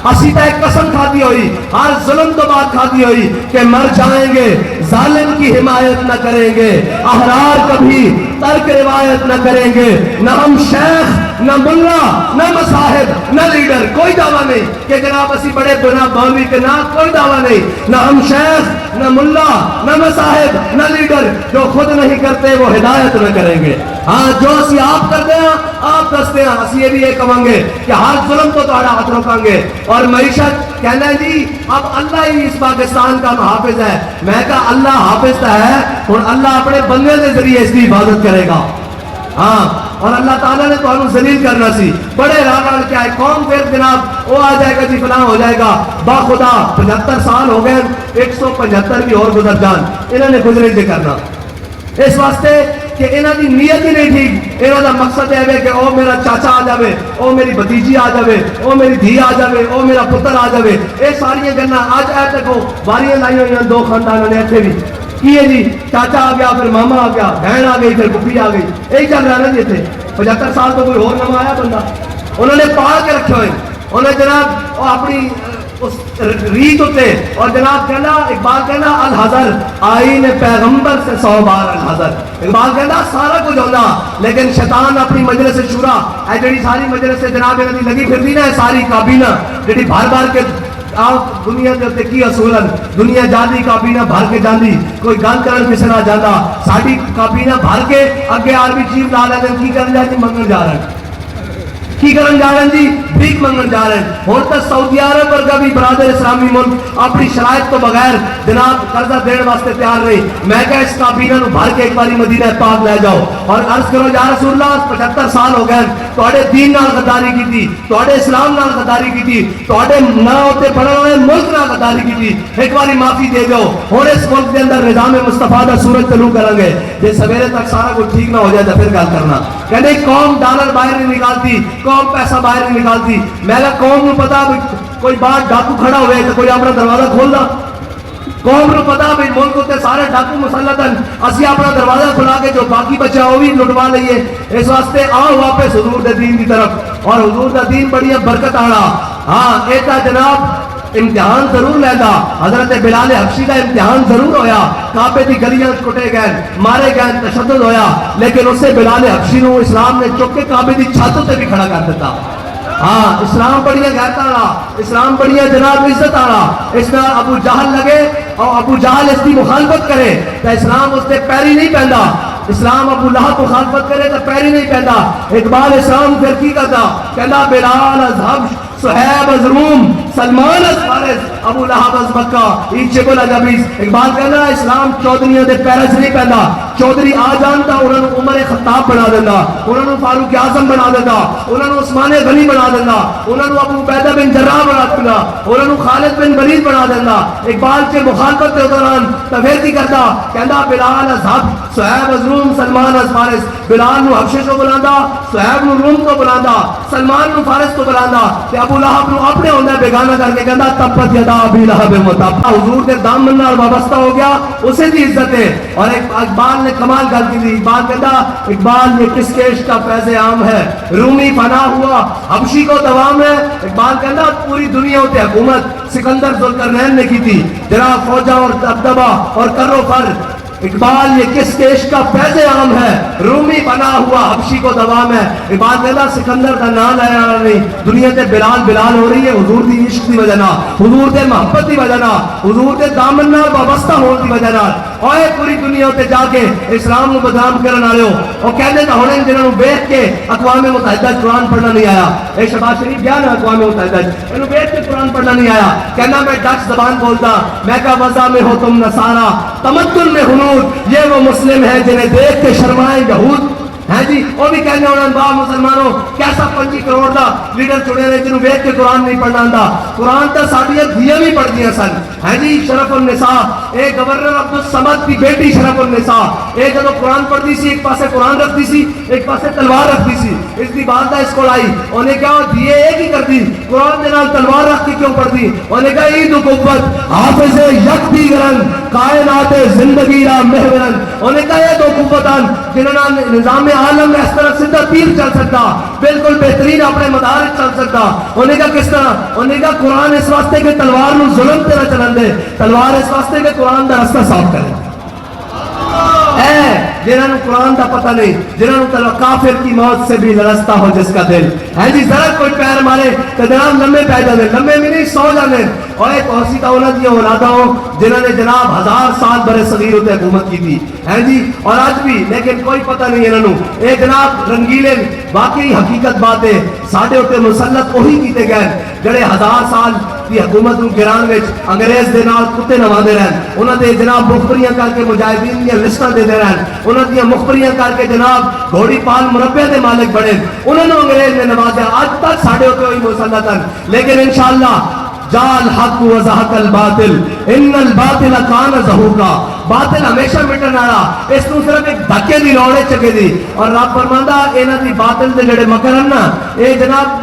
اسی تا ایک قسم کھاتی ہوئی ہر ظلم تو بات کھاتی ہوئی کہ مر جائیں گے ظالم کی حمایت نہ کریں گے احرار کا کبھی ترک روایت نہ کریں گے. نہ ہم شیخ نہ ملا نہ مصاحب نہ لیڈر, کوئی دعویٰ نہیں کہ جناب اسی بڑے بنا مولوی کے نام, کوئی دعویٰ نہیں. نہ ہم شیخ نہ ملا نہ مصاحب نہ لیڈر, جو خود نہیں کرتے وہ ہدایت نہ کریں گے. ہاں جو اسی آپ کرتے ہیں آپ دستے ہیں, اسی یہ بھی یہ کہیں گے کہ ہر ظلم تو تہاڈا ہاتھ روکیں گے. اور معیشت کہنا ہے جی اب اللہ ہی اس پاکستان کا محافظ ہے. میں کہا اللہ حافظ تو ہے, اور اللہ اپنے بندے کے ذریعے اس کی حفاظت کرے گا. ہاں, اور اللہ تعالیٰ نے تو ہم ذلیل کرنا سی. بڑے ران کیا ہے قوم, پھر جناب وہ آ جائے گا جی فلاں ہو جائے گا. با خدا 75 سال ہو گئے, 175 بھی اور گزر جان, انہوں نے گزرے جے کرنا اس واسطے کہ انہوں کی نیت ہی نہیں ٹھیک. انہوں کا مقصد ہے کہ او میرا چاچا آ جائے, او میری بھتیجی آ جائے, او میری دھی آ جائے, او میرا پتر آ جائے. یہ ساری گلیں اج اے دیکھو باریاں لائی ہوئی ہیں دو خاندانوں نے اتنے بھی کی ہے جی, چاچا آ گیا پھر ماما آ گیا, بہن آ گئی پھر پھپھی آ گئی. یہی چل رہا ہے نا جی. اتنے 75 سال تو کوئی اور نہ آیا بندہ, انہوں نے پال کے رکھے ہوئے. انہیں جناب وہ اپنی اس ریت ہوتے, اور جناب کہنا اقبال کہنا الحذر آئین پیغمبر سے 100 بار الحذر. اقبال کہنا سارا کچھ ہوتا لیکن شیطان اپنی مجلس شورا اے جڑی ساری مجلس سے جناب انہوں نے لگی پھرتی نا, ساری کابینہ جڑی بھر بھر کے آپ دنیا کے کی اصولن دنیا جاندی کابینہ بھر کے جاندی, کوئی گل کرن کسے نہ جانا. ساری کابینہ بھر کے اگے آرمی چیف لا لے کی کرن جاندی, منگن جا رہے ہیں. کی کرن جا رہے ہیں جی, بھیک منگن جا رہے ہیں. ہوں تو سعودی عرب ورگا بھی برادر اسلامی ملک اپنی شرائط تو بغیر جناب قرضہ دینے واسطے تیار نہیں. میں کہا اس کابینہ نو بھر کے ایک باری مدینہ پاک لے جاؤ اور عرض کرو یا رسول اللہ 75 سال ہو گئے تواڈے دین نال غداری کیتی, تواڈے اسلام نال غداری کیتی, تواڈے نہ ہوتے پڑھن والے ملک نال غداری کیتی, ایک باری معافی دے دو. ہن اس ملک دے اندر نظام مصطفیٰ دا سورج طلوع کریں گے, جے سویرے تک سارا کچھ ٹھیک نہ ہو جائے تو پھر گل کرنا. کہنے قوم ڈالر باہر نہیں نکالتی, قوم پیسہ باہر نہیں نکالتی. میں کہا قوم نو پتا کوئی بات ڈاکو کھڑا ہوئے تو کوئی اپنا دروازہ کھول دا. قوم نو پتا بھی ملک تے سارے ڈاکو مسلطن, اسی اپنا دروازہ کھلا کے جو باقی بچہ وہ بھی لٹوا لئیے. اس واسطے آؤ واپس حضور دے دین دی طرف, اور حضور دا دین بڑی برکت آنا. ہاں ایتا جناب امتحان ضرور لینا. حضرت بلال حبشی کا امتحان ضرور ہویا, کعبے دی گلیاں کٹے گئے, مارے گئے, تشدد ہویا, لیکن اسے بلال حبشی نو اسلام نے چک کے کعبے دی چھت تے بھی کھڑا کر دیتا. ہاں اسلام بڑی غیرت والا, اسلام بڑی جناب عزت والا. اس میں ابو جہل لگے اور ابو جہل اس کی مخالفت کرے تو اسلام اس کے پیری نہیں پہنتا. اسلام ابو لہب مخالفت کرے تو پیری نہیں پہنتا. اقبال اسلام پھر کی کرتا, کہنا بلال از حبش, صہیب از روم, سلمان از فارس, ابو لہب از مکہ, ایچبل از عبیس. اقبال کہنا اسلام چودھریوں دے پیرس نہیں پہنتا. چودھری آ جانتا انہوں نے عمر خطاب بنا دینا, انہوں نے فاروق اعظم بنا دینا, انہوں نے عثمان غنی بنا دینا, انہوں نے ابو عبیدہ بن جراح بنا دینا, انہوں نے خالد بن ولید بنا دینا. اقبال کے مخالفت کے دوران تفیر کی کرتا, کہنا بلال از حبش, صہیب از روم, سلمان از فارس. بلال نو حبشے کو بلاندا, صہیب نو روم کو بلاندا, سلمان نو فارس کو بلاندا, تے ابو لہب نو اپنے ہوندے بیگانہ کر کے کہندا تبت یدا ابی لہب وتب. حضور کے دامن نال وابستہ ہو گیا, اسے دی عزت ہے. اور ایک اقبال نے کمال گل کی تھی. اقبال کہتا اقبال یہ کس کیش کا فیض عام ہے, رومی فنا ہوا حبشی کو دوام ہے. اقبال کہتا پوری دنیا ہوتے حکومت سکندر ذوالقرنین نے کی تھی, جناب فوجا اور دبدبہ اور کرو فر. اقبال یہ کس کیش کا فیض عام ہے, رومی بنا ہوا حبشی کو دوام ہے. اقبال کہتا سکندر کا نام لایا نہیں, دنیا تے بلال بلال ہو رہی ہے حضور دی عشق دی وجہ نال, حضور دے محبت دی وجہ نال, حضور دے دامن نال وابستہ ہون دی وجہ نال. اوئے پوری دنیا تے جا کے اسلام نو بدنام کرن والے ہو, او کہندے تے ہونے جنہاں نو ویکھ کے اقوام متحدہ قرآن پڑھنا نہیں آیا. اے شہباز شریف گیا نا اقوام متحدہ, اینو ویکھ کے قرآن پڑھنا نہیں آیا. کہنا میں ڈچ زبان بولتا, میں کہا وضع میں ہو تم نصارا, تمدن میں ہنود, یہ وہ مسلم ہے جنہیں دیکھ کے شرمائے یہود. ہے جی وہ بھی کہنے ہونا واہ مسلمانوں کیسا 25 کروڑ دا لیڈر چنے نے جنہوں ویکھ کے قرآن نہیں پڑھنا آندا. قرآن تا ساڈیاں دھیاں بھی پڑھدیاں سن. ہے جی شرف النساء, اے گورنر عبدالصمد کی بیٹی شرف النساء, اے جدوں قرآن پڑھدی سی ایک پاسے قرآن رکھتی سی ایک پاسے تلوار رکھتی سی. اس دی بات دا اس کو آئی, انہیں کہا دھیے ایک ہی کرتی, قرآن دے نال تلوار رکھ کے کیوں پڑھدی. انہیں کہا عید و قوت حافظ یک دیگرن کائنات زندگی را محورن. انہیں کہا یہ دو قوتان جنہاں نظام عالم میں اس طرح سیدھا تیر چل سکتا, بالکل بہترین اپنے مدار چل سکتا. انہیں کہا کس طرح, انہیں کہا قرآن اس واسطے کہ تلوار نو ظلم تیرا چلن دے, تلوار اس واسطے کہ قرآن دا رستہ صاف کرے. جنہوں نے قرآن کا پتہ نہیں, جنہوں نے کافر کی موت سے بھی لرزتا ہو جس کا دل ہے جی, ذرا کوئی پیر مارے تو جناب لمبے پی جانے, لمبے بھی نہیں سو جانے. اور ایک اسی کا انہوں نے اولادا ہو جنہوں نے جناب 1000 سال برے صغیر ہوتے حکومت کی تھی ہے جی, اور آج بھی, لیکن کوئی پتہ نہیں انہوں نے. اے جناب رنگیلے واقعی حقیقت بات ہے, ساڈے ہوتے مسلط وہی کیتے گئے جڑے 1000 سال کی حکومت نو گران وچ انگریز دے نال کتے نواندے رہن, انہاں دے جناب مخبریاں کر کے مجاہدین دی لسٹاں دے رہن, انہاں دی مخبریاں کر کے جناب گھوڑی پال مربع دے مالک بنے, انہاں نو انگریز نے نوازیا. آج تک ساڈے ہوتے ہوئی مسلط ہیں, لیکن انشاءاللہ جال حق و زہق الباطل ان الباطل کان زہوقا, باطل ہمیشہ مٹن والا, اس کو صرف ایک دھکے دی لوڑ ہے چکے دی. اور رب فرماندا انہاں دی باطل دے جڑے مکر ہیں نا, اے جناب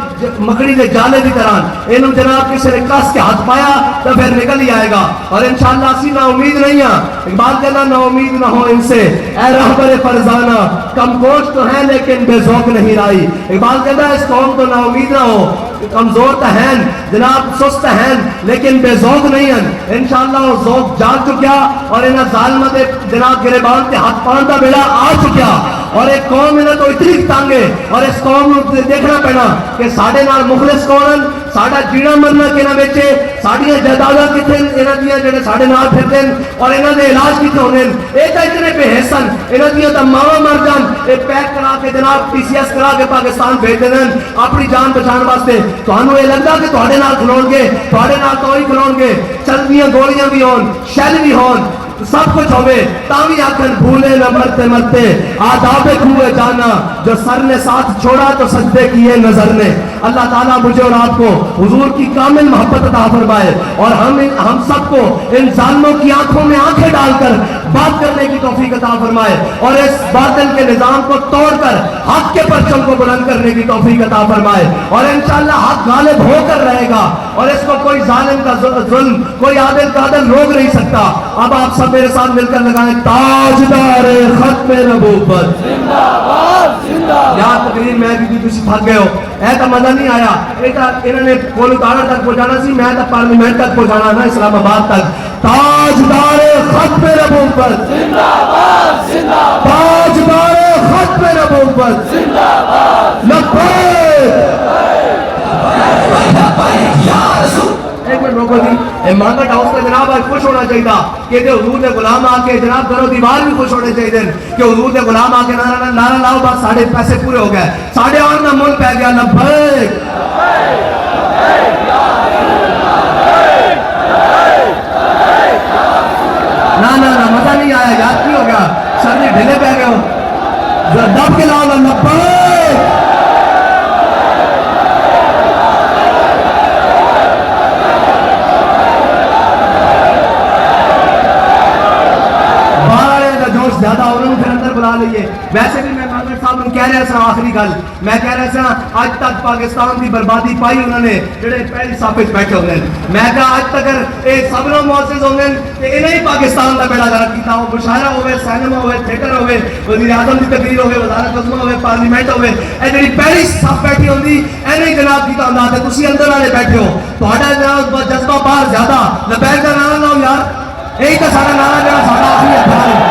مکڑی دے جالے دی طرح, انہوں جناب کسی نے کس کے ہاتھ پایا تو پھر نکل ہی آئے گا. اور انشاءاللہ اسی نا امید نہیں ہیں. اقبال کہنا نا امید نہ ہو ان سے اے رہبر فرزانہ, کم کوش تو ہیں لیکن بے ذوق نہیں رائی. اقبال کہتا ہے اس قوم تو نا امید نہ ہو, کمزور تو ہیں جناب, سست ہیں لیکن بے ذوق نہیں ہیں. انشاءاللہ وہ ذوق جاگ چکیا اور انہاں ظالمہ دے جناب گریبان تے ہاتھ پان دا بیڑا آ چکیا. اور ایک قوم انہاں تو اتنی تنگ ہے, اور اس قوم نے دیکھنا پینا کہ ساڈے نال مخلص کون ہیں, ساڈا جینا مرنا کہنا وچ, ساڈیاں جائیداداں کتھے انہاں دیاں جڑے ساڈے نال پھردے ہیں, اور انہاں دے علاج کتھے ہوندے ہیں. اے تے اتنے بے حس ہیں, انہاں دیاں تے ماواں مر جان, اے پیک کرا کے جناب پی سی ایس کرا کے پاکستان بھیج دے ہیں اپنی جان بچان واسطے. تانوں اے لگدا کہ تہاڈے نال کھلون گے, تہاڈے نال تو ہی کھلون گے, چلدیاں گولیاں بھی ہون, شیل بھی ہون, سب کچھ ہوئے تاوی آکر بھولے نہ مرتے مرتے آداب کوئے جانا, جو سر نے ساتھ چھوڑا تو سجدے کیے نظر نے. اللہ تعالیٰ مجھے اور آپ کو حضور کی کامل محبت عطا فرمائے, اور ہم سب کو ان ظالموں کی آنکھوں میں آنکھیں ڈال کر بات کرنے کی توفیق عطا فرمائے, اور اس باطل کے نظام کو توڑ کر حق کے پرچم کو بلند کرنے کی توفیق عطا فرمائے. اور انشاءاللہ حق غالب ہو کر رہے گا, اور اس کو کوئی ظالم کا ظلم, کوئی عادل کا عدل روک نہیں سکتا. اب آپ سب میرے ساتھ مل کر لگائیں تاجدار ختم نبوت زندہ باد زندہ باد. یہاں تقریر میں بھی تسی تھک گئے ہو, اے تو مزہ نہیں آیا, انہوں نے کول اتارا تک پہنچانا سی, میں تو پارلیمنٹ تک پہنچانا نا, اسلام آباد تک. تاجدار ختم نبوت زندہ باد زندہ باد, تاجدار ختم نبوت زندہ باد, لبیک ایک منٹ روکو جی. مارکیٹ ہاؤس کا جناب آج خوش ہونا چاہیے کہ حضور دے غلام آ کے جناب گھروں دیوار بھی خوش ہونے چاہیے کہ حضور دے غلام آ کے نعرہ لاؤ, بس ساڑھے پیسے پورے ہو گئے, ساڑھے آن کا مول پہ گیا. لبیک نہ مزہ نہیں آیا, یاد کی ہو گیا, سر نے ڈھیلے پہ گئے ہو, دب کے لاؤ نا. لبیک زیادہ انہوں نے پھر اندر بلا لئیے. ویسے بھی میں مانگٹ صاحب نے کہہ رہا سا آخری گل, میں کہہ رہا سا آج تک پاکستان کی بربادی پائی انہوں نے جڑے پہلی صافے بیٹھے ہوئے ہیں. میں کہا آج تک ایک صبروں معزز ہوئے ہیں کہ انہیں ہی پاکستان کا بیڑا گرک کیتا ہو, مشاعرہ ہوئے, سینما ہوئے, تھیٹر ہوئے, وزیر اعظم کی تقریر ہوئے, وزارت عظمہ ہوئے, پارلیمنٹ ہوئے, اے جڑی پہلی صف بیٹھی ہوندی انہیں جناب کیتا ہوندا تے تسی اندر والے بیٹھے ہو, تہاڈا جناب جذبہ باہر زیادہ. لبیک کا نعرہ لاؤ یار, یہی تو سارا نعرہ جڑا سارا آخری ہے.